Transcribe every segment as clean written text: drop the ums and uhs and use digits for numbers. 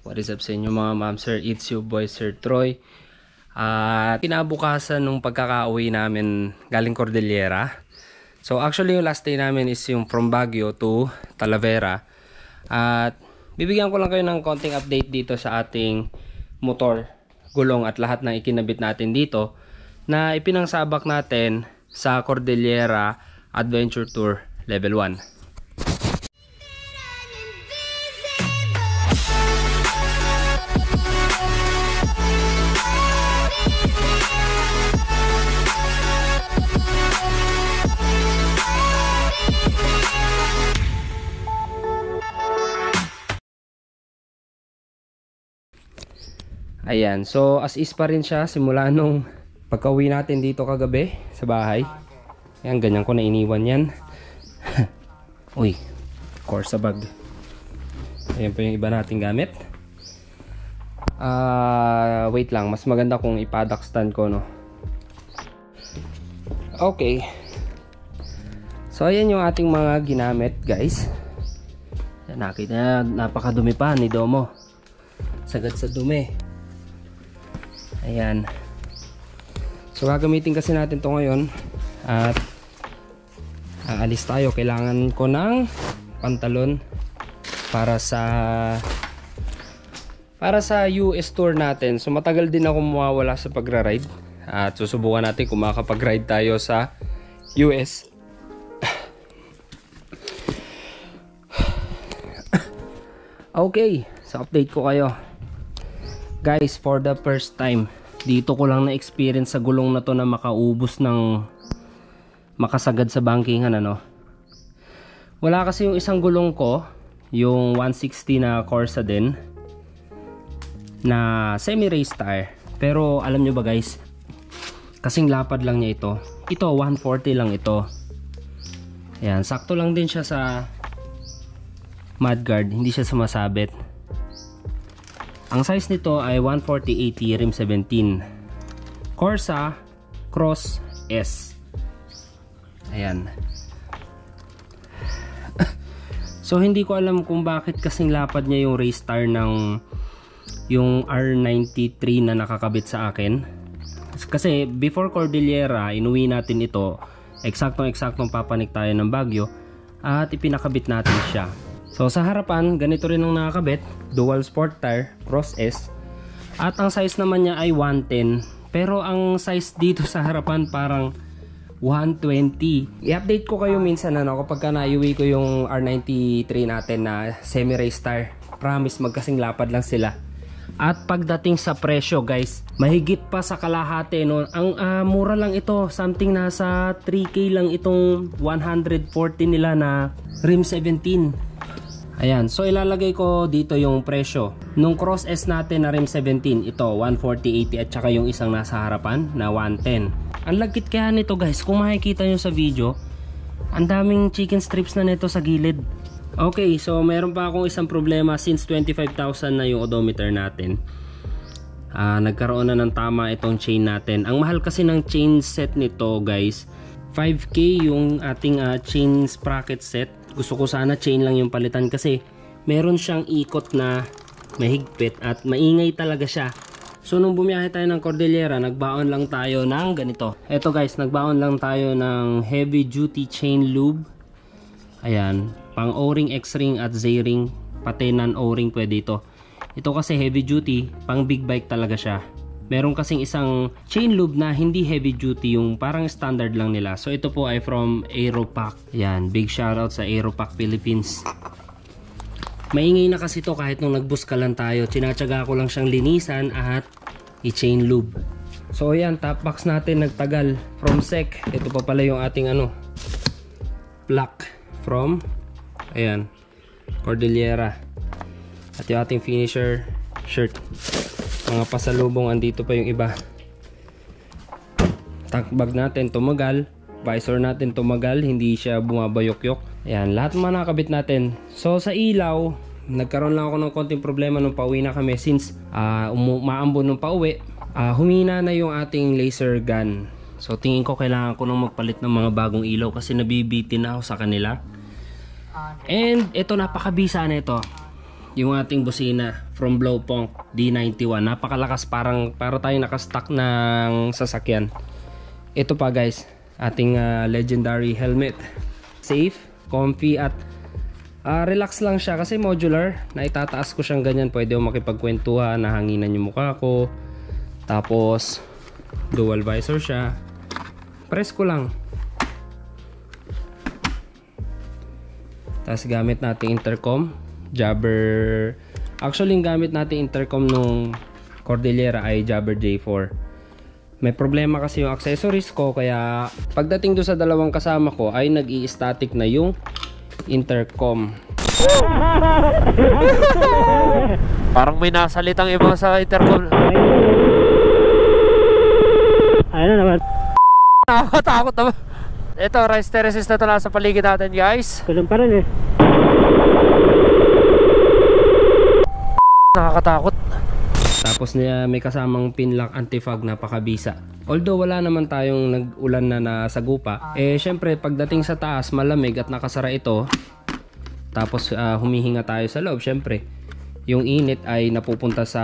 What is up sa inyo mga ma'am sir? It's your boy Sir Troy. At kinabukasan nung pagkakauwi namin galing Cordillera. So actually yung last day namin is yung from Baguio to Talavera. At bibigyan ko lang kayo ng konting update dito sa ating motor, gulong at lahat ng ikinabit natin dito na ipinangsabak natin sa Cordillera Adventure Tour Level 1. Ayan, so as is pa rin siya simula nung pagka-uwi natin dito kagabi sa bahay. Ayan, ganyan ko na iniwan yan. Uy, Corsa bag. Ayan pa yung iba nating gamit. Wait lang, mas maganda kung ipadak stand ko, no? Okay. So ayan yung ating mga ginamit, guys. Ayan, nakita na, napakadumi pa ni Domo. Sagad sa dumi. Ayan. So gagamitin kasi natin to ngayon at aalis tayo. Kailangan ko ng pantalon para sa US tour natin. So matagal din ako mawawala sa pagra-ride at susubukan natin kung makakapag-ride tayo sa US. Okay, so update ko kayo. Guys, for the first time, dito ko lang na-experience sa gulong na to na makaubos ng makasagad sa bankingan, ano. Wala kasi yung isang gulong ko, yung 160 na Corsa din, na semi-race tire. Pero alam nyo ba guys, kasing lapad lang niya ito. Ito, 140 lang ito. Ayan, sakto lang din siya sa mudguard, hindi siya sumasabit. Ang size nito ay 140/80 rim 17. Corsa Cross S. Ayan. So hindi ko alam kung bakit kasing lapad niya yung race tire ng yung R93 na nakakabit sa akin. Kasi before Cordillera, inuwi natin ito. Eksaktong papanik tayo ng Baguio at ipinakabit natin siya. So sa harapan, ganito rin ang nakakabit, dual sport tire, Cross S. At ang size naman niya ay 110. Pero ang size dito sa harapan parang 120. I-update ko kayo minsan kapag naiuwi ko yung R93 natin na semi-race tire. Promise, magkasing lapad lang sila. At pagdating sa presyo guys, mahigit pa sa kalahati, no? Ang mura lang ito, something nasa 3K lang itong 140 nila na rim 17. Ayan, so ilalagay ko dito yung presyo nung Cross S natin na rim 17. Ito 140/80 at saka yung isang nasa harapan na 110. Ang lagkit kaya nito guys, kung makikita nyo sa video, ang daming chicken strips na nito sa gilid. Okay, so meron pa akong isang problema. Since 25,000 na yung odometer natin, nagkaroon na ng tama itong chain natin. Ang mahal kasi ng chain set nito guys, 5K yung ating chain sprocket set. Gusto ko sana chain lang yung palitan kasi meron siyang ikot na mahigpit at maingay talaga siya. So nung bumiyahe tayo ng Cordillera, nagbaon lang tayo ng ganito. Eto guys, nagbaon lang tayo ng heavy duty chain lube. Ayan, pang O-ring, X-ring at Z-ring, pati non-O-ring pwede ito. Ito kasi heavy duty, pang big bike talaga siya. Meron kasing isang chain lube na hindi heavy duty, yung parang standard lang nila. So ito po ay from Aeropack. Yan, big shoutout sa Aeropack Philippines. Maingay na kasi to kahit nung nagbuskalan tayo. Tinatsaga ko lang siyang linisan at i-chain lube. So yan, top box natin nagtagal from SEC. Ito pa pala yung ating black from Cordillera. At yung ating finisher shirt. Mga pasalubong, andito pa yung iba. Tank bag natin tumagal, visor natin tumagal, hindi siya bumabayok-yok. Ayan, lahat mga nakabit natin. So sa ilaw, nagkaroon lang ako ng konting problema nung pauwi na kami. Since maambon nung pauwi, humina na yung ating laser gun. So tingin ko kailangan ko nang magpalit ng mga bagong ilaw kasi nabibitin na ako sa kanila. And ito, napakabisa na ito. yung ating busina from Blowpunk D91. Napakalakas, para tayong nakastock ng sasakyan. Ito pa guys, ating legendary helmet. Safe, comfy at relax lang siya kasi modular. Na itataas ko siyang ganyan, pwede mo makipagkwentuhan, nahanginan yung mukha ko. Tapos dual visor siya. Press ko lang. Tapos gamit natin intercom, Jabber. Actually yung gamit natin intercom nung Cordillera ay Jabber J4. May problema kasi yung accessories ko, kaya pagdating doon sa dalawang kasama ko ay nag-i-static na yung intercom. Parang may nasalitang iba sa intercom. Ayun na naman. Nakakatakot naman. Ito, rice terraces na ito na sa paligid natin guys. Kulong pa rin eh. Nakakatakot. Tapos may kasamang pin lock anti-fog, napakabisa. Although wala naman tayong nag-ulan na nasagupa, syempre pagdating sa taas malamig at nakasara ito. Tapos humihinga tayo sa loob, syempre yung init ay napupunta sa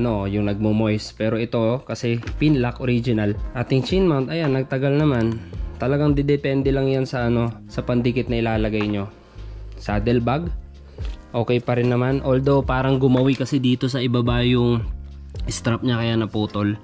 yung nagmo-moist. Pero ito kasi pin lock original. Ating chin mount, ayan, nagtagal naman. Talagang didepende lang yan sa sa pandikit na ilalagay nyo. Saddle bag, okay pa rin naman. Although parang gumawi kasi dito sa ibaba yung strap niya kaya naputol.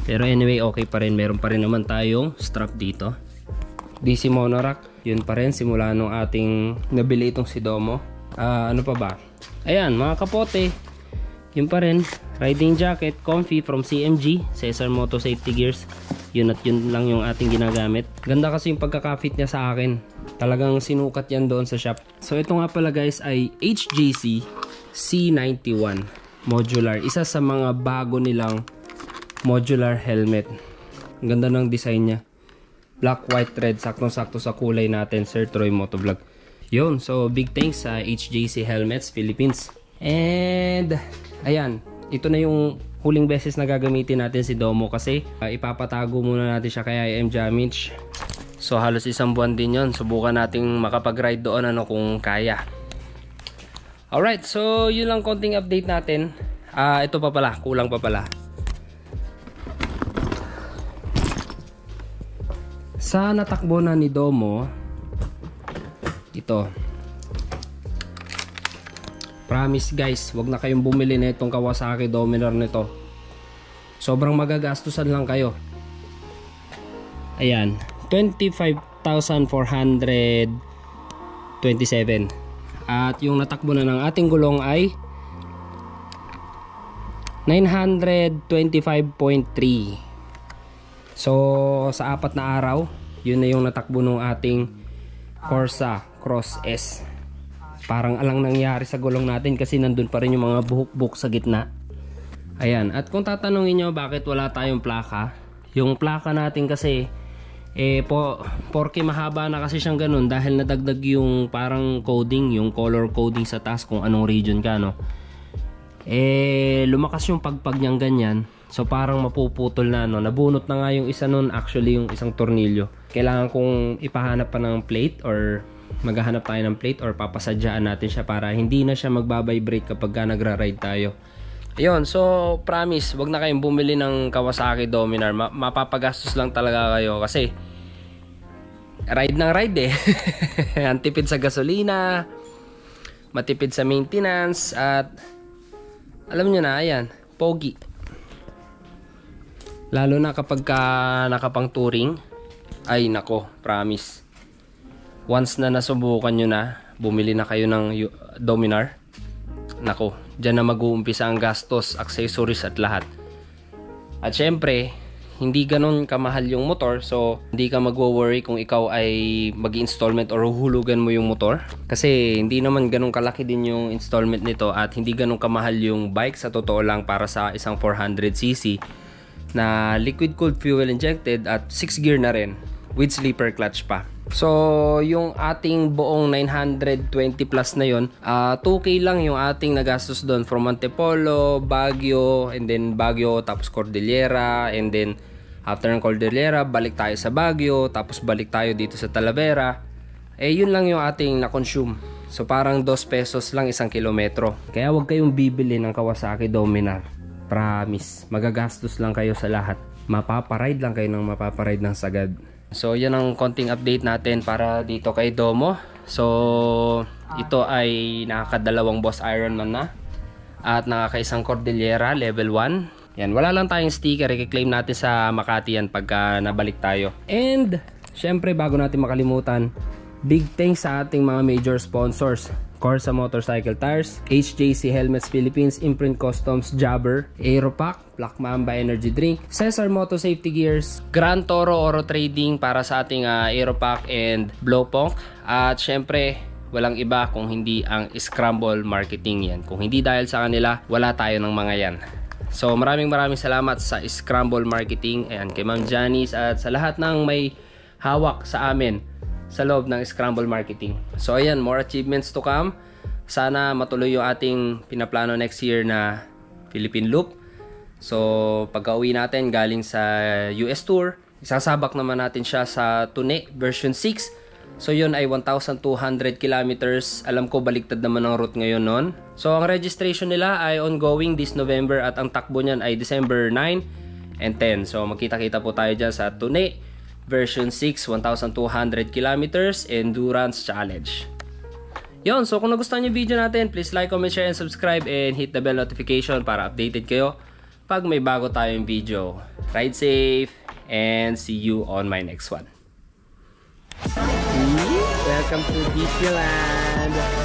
Pero anyway, okay pa rin. Meron pa rin naman tayong strap dito. DC monorack, yun pa rin simula nung ating nabili itong si Domo. Ano pa ba? Ayan, mga kapote. Yun pa rin. Riding jacket, comfy from CMG, Cesar Moto Safety Gears. Yun at yun lang yung ating ginagamit. Ganda kasi yung pagkaka-fit niya sa akin. Talagang sinukat yan doon sa shop. So ito nga pala guys ay HJC C91 modular. Isa sa mga bago nilang modular helmet. Ganda ng design niya. Black, white, red. Saktong-sakto sa kulay natin, Sir Troy Motovlog. Yun, so big thanks sa HJC Helmets Philippines. And ayan, ito na yung huling beses na gagamitin natin si Domo kasi ipapatago muna natin siya kay IM Jamage. So halos isang buwan din yon. Subukan nating makapag-ride doon kung kaya. Alright, so yun lang konting update natin. Ito pa pala, kulang pa pala. Sa natakbo na ni Domo, ito. Promise guys, wag na kayong bumili na itong Kawasaki Dominar nito. Sobrang magagastusan lang kayo. Ayan, 25,427. At yung natakbo na ng ating gulong ay 925.3. So sa 4 na araw, yun na yung natakbo ng ating Corsa Cross S. Parang alang nangyari sa gulong natin kasi nandun pa rin yung mga buhok-buhok sa gitna. Ayan, at kung tatanungin nyo bakit wala tayong plaka, yung plaka natin kasi porke mahaba na kasi siyang ganun dahil nadagdag yung parang coding, yung color coding sa taas kung anong region ka, no? Lumakas yung pagpag niyang ganyan. So parang mapuputol na, nabunot na nga yung isa nun, actually yung isang tornilyo. Kailangan kong ipahanap pa ng plate or maghahanap tayo ng plate or papasadyaan natin siya para hindi na siya magbabibrate kapag nagra-ride tayo. Ayun, so promise, wag na kayong bumili ng Kawasaki Dominar. Mapapagastos lang talaga kayo kasi ride ng ride eh. Ang tipid sa gasolina, matipid sa maintenance, at alam nyo na, ayan, pogi. Lalo na kapag nakapang touring, ay nako, promise. Once na nasubukan nyo na, bumili na kayo ng Dominar, nako, dyan na mag-uumpisa ang gastos, accessories at lahat. At syempre, hindi ganun kamahal yung motor, so hindi ka magwo-worry kung ikaw ay mag-installment or huhulugan mo yung motor. Kasi hindi naman ganun kalaki din yung installment nito at hindi ganun kamahal yung bike sa totoo lang para sa isang 400cc na liquid cooled fuel injected at 6 gear na rin with sleeper clutch pa. So yung ating buong 920 plus na yon, 2K lang yung ating nagastos doon from Antipolo, Baguio, and then Baguio tapos Cordillera, and then after ng Cordillera balik tayo sa Baguio, tapos balik tayo dito sa Talavera. Yun lang yung ating na-consume. So parang 2 pesos lang 1 kilometro. Kaya huwag kayong bibili ng Kawasaki Dominar. Promise, magagastos lang kayo sa lahat. Mapaparide lang kayo ng mapaparide ng sagad. So yan ang konting update natin para dito kay Domo. So ito ay nakakadalawang Boss Ironman na. At nakakaisang Cordillera level 1. Yan, wala lang tayong sticker. I-claim natin sa Makati yan pagka nabalik tayo. And syempre bago natin makalimutan, big thanks sa ating mga major sponsors: Corsa Motorcycle Tires, HJC Helmets Philippines, Imprint Customs, Jabber, Aeropack, Black Mamba Energy Drink, Cesar Moto Safety Gears, Grand Toro Oro Trading para sa ating Aeropack and Blowpong. At syempre, walang iba kung hindi ang Scramble Marketing yan. Kung hindi dahil sa kanila, wala tayo ng mga yan. So maraming salamat sa Scramble Marketing, ayan, kay Ma'am Janice at sa lahat ng may hawak sa amin sa loob ng Scramble Marketing. So ayan, more achievements to come. Sana matuloy yung ating pinaplano next year na Philippine Loop. So pagka-uwi natin galing sa US Tour, isasabak naman natin siya sa Tune version 6. So yun ay 1,200 kilometers. Alam ko baliktad naman ang route ngayon nun. So ang registration nila ay ongoing this November at ang takbo niyan ay December 9 and 10. So magkita-kita po tayo dyan sa Tune version 6, 1,200 kilometers Endurance Challenge. Yun, so kung nagustuhan yung video natin, please like, comment, share, and subscribe, and hit the bell notification para updated kayo pag may bago tayong video. Ride safe, and see you on my next one. Welcome to Disneyland!